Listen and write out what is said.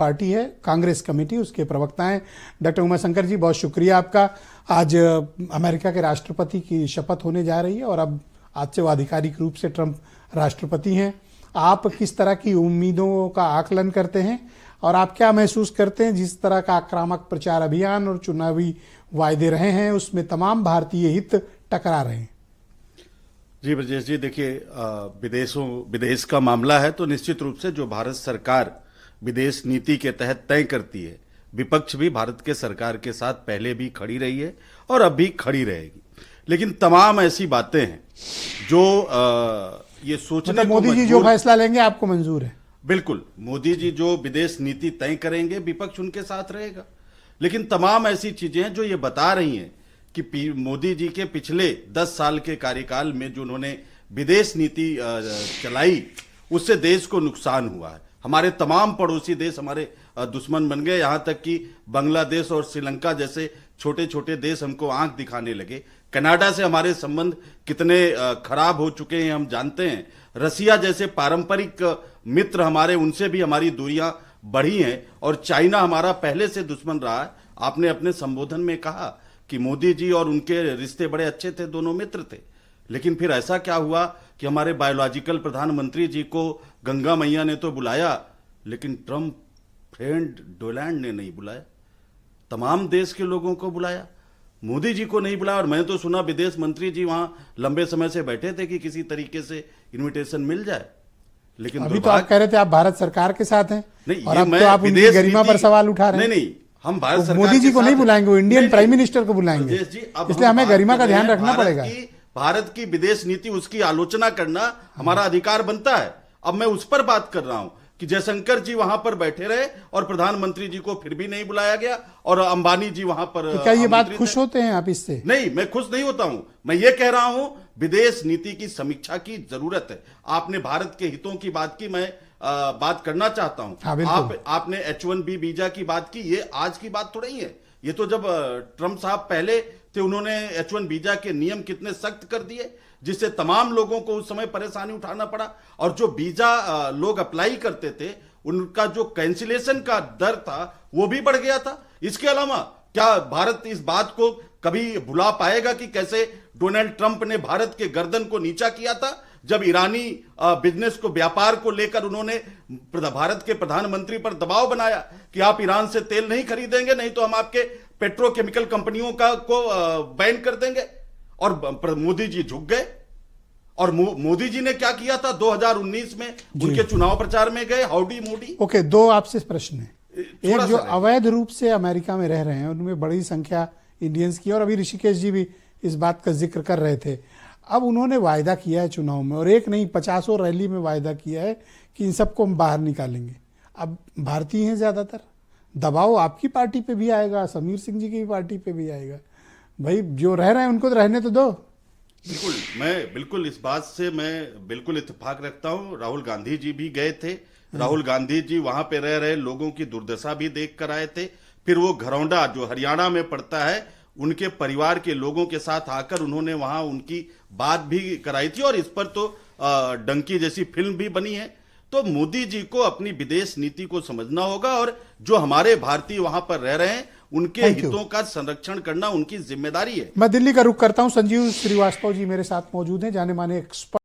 Party है Congress committee, उसके प्रवक्ता हैं डॉक्टर उमाशंकर जी। बहुत शुक्रिया आपका। आज अमेरिका के राष्ट्रपति की शपथ होने जा रही है और अब आज से वो आधिकारिक रूप से ट्रंप राष्ट्रपति हैं। आप किस तरह की उम्मीदों का आकलन करते हैं और आप क्या महसूस करते हैं जिस तरह का आक्रामक प्रचार अभियान और चुनावी वायदे रहे हैं उसमें तमाम भारतीय हित टकरा रहे हैं? जी ब्रजेश जी, देखिए विदेश का मामला है तो निश्चित रूप से जो भारत सरकार विदेश नीति के तहत तय करती है, विपक्ष भी भारत के सरकार के साथ पहले भी खड़ी रही है और अब भी खड़ी रहेगी। लेकिन तमाम ऐसी बातें हैं जो ये सोचने को मोदी जी जो फैसला लेंगे आपको मंजूर है? बिल्कुल, मोदी जी जो विदेश नीति तय करेंगे विपक्ष उनके साथ रहेगा। लेकिन तमाम ऐसी चीजें हैं जो ये बता रही हैं कि मोदी जी के पिछले 10 साल के कार्यकाल में जो उन्होंने विदेश नीति चलाई उससे देश को नुकसान हुआ है। हमारे तमाम पड़ोसी देश हमारे दुश्मन बन गए, यहां तक कि बांग्लादेश और श्रीलंका जैसे छोटे छोटे देश हमको आंख दिखाने लगे। कनाडा से हमारे संबंध कितने खराब हो चुके हैं हम जानते हैं। रसिया जैसे पारंपरिक मित्र हमारे, उनसे भी हमारी दूरियां बढ़ी हैं और चाइना हमारा पहले से दुश्मन रहा है। आपने अपने संबोधन में कहा कि मोदी जी और उनके रिश्ते बड़े अच्छे थे, दोनों मित्र थे। लेकिन फिर ऐसा क्या हुआ कि हमारे बायोलॉजिकल प्रधानमंत्री जी को गंगा मैया ने तो बुलाया, लेकिन ट्रंप फ्रेंड डोनाल्ड ने नहीं बुलाया। तमाम देश के लोगों को बुलाया, मोदी जी को नहीं बुलाया। और मैं तो सुना विदेश मंत्री जी वहां लंबे समय से बैठे थे कि किसी तरीके से इनविटेशन मिल जाए। लेकिन अभी तो आप कह रहे थे आप भारत सरकार के साथ हैं। नहीं, और अब तो आप उनकी गरिमा पर सवाल उठा रहे हैं। नहीं, हम भारत सरकार मोदी जी को नहीं बुलाएंगे, वो इंडियन प्राइम मिनिस्टर को बुलाएंगे। इसलिए हमें गरिमा का ध्यान रखना पड़ेगा। भारत की विदेश नीति, उसकी आलोचना करना हमारा अधिकार बनता है। अब मैं उस पर बात कर रहा हूं कि जयशंकर जी वहां पर बैठे रहे और प्रधानमंत्री जी को फिर भी नहीं बुलाया गया और अंबानी जी वहां पर। तो क्या ये बात खुश होते हैं आप इससे? नहीं, मैं खुश नहीं होता हूं। मैं ये कह रहा हूं विदेश नीति की समीक्षा की जरूरत है। आपने भारत के हितों की बात की, मैं बात करना चाहता हूं। आपने H1B वीजा की बात की, ये आज की बात थोड़ी है। ये तो जब ट्रंप साहब पहले थे उन्होंने H1 वीजा के नियम कितने सख्त कर दिए जिससे तमाम लोगों को उस समय परेशानी उठाना पड़ा। और जो वीजा लोग अप्लाई करते थे उनका जो कैंसिलेशन का दर था वो भी बढ़ गया था। इसके अलावा क्या भारत इस बात को कभी भुला पाएगा कि कैसे डोनाल्ड ट्रंप ने भारत के गर्दन को नीचा किया था जब ईरानी बिजनेस को, व्यापार को लेकर उन्होंने भारत के प्रधानमंत्री पर दबाव बनाया कि आप ईरान से तेल नहीं खरीदेंगे, नहीं तो हम आपके पेट्रोकेमिकल कंपनियों को बैन कर देंगे। और मोदी जी झुक गए। और मोदी जी ने क्या किया था 2019 में, उनके चुनाव प्रचार में गए, हाउडी मोदी। ओके, दो आपसे प्रश्न है। एक जो अवैध रूप से अमेरिका में रह रहे हैं उनमें बड़ी संख्या इंडियंस की, और अभी ऋषिकेश जी भी इस बात का जिक्र कर रहे थे। अब उन्होंने वायदा किया है चुनाव में, और एक नहीं 50 रैली में वायदा किया है कि इन सबको हम बाहर निकालेंगे। अब भारतीय हैं ज्यादातर, दबाव आपकी पार्टी पे भी आएगा, समीर सिंह जी की पार्टी पे भी आएगा। भाई जो रह रहे हैं उनको तो रहने तो दो। बिल्कुल, मैं बिल्कुल इस बात से मैं बिल्कुल इत्तेफाक रखता हूं। राहुल गांधी जी भी गए थे। राहुल गांधी जी वहां पे रह रहे लोगों की दुर्दशा भी देख कर आए थे। फिर वो घरौंडा जो हरियाणा में पड़ता है, उनके परिवार के लोगों के साथ आकर उन्होंने वहां उनकी बात भी कराई थी और इस पर तो डंकी जैसी फिल्म भी बनी है। तो मोदी जी को अपनी विदेश नीति को समझना होगा और जो हमारे भारतीय वहां पर रह रहे हैं उनके हितों का संरक्षण करना उनकी जिम्मेदारी है। मैं दिल्ली का रुख करता हूं। संजीव श्रीवास्तव जी मेरे साथ मौजूद हैं, जाने माने एक्सपर्ट।